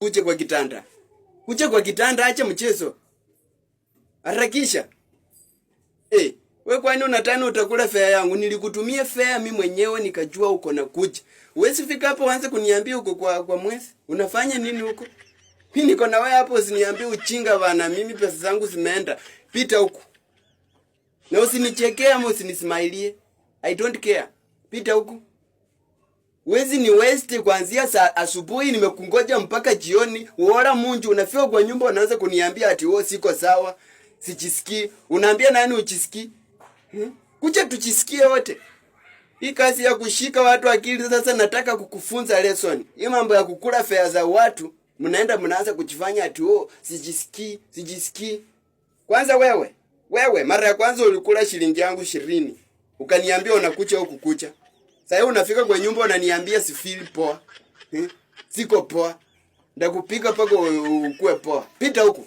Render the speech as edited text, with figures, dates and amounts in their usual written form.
Kuche kwa kitanda. Kuche kwa kitanda, acha mchezo. Harakisha. We kwani unataka utakula fare yangu? Nilikutumia fare mimi mwenyewe nikajua uko na kucha. Huwezi fika hapo uanze kuniambia uko kwa mwezi. Unafanya nini huko? Mimi niko na wewe hapo usiniambie uchinga bana, mimi pesa zangu zimeenda. Pita huko. Na usinichekea ama usinismailie. I don't care. Pita huko. Wezi ni waste kuanzia saa asubuhi nimekungoja mpaka jioni. Uora munju unafika kwa nyumba unaanza kuniambia ati wewe siko sawa. Sijisikii. Unaambia nani ujisikii? Kuja tujisikie wote. Hii kazi ya kushika watu akili sasa nataka kukufunza lesson. Hii mambo ya kukula fare za watu mnaanza kujifanya ati sijisikii. Kwanza wewe mara ya kwanza ulikula shilingi yangu 20. Ukaniambia unakucha huku kucha. Sasa unafika kwa nyumba unaniambia si feel poa. Siko poa. Ndakupiga paka ukue poa. Pita huku.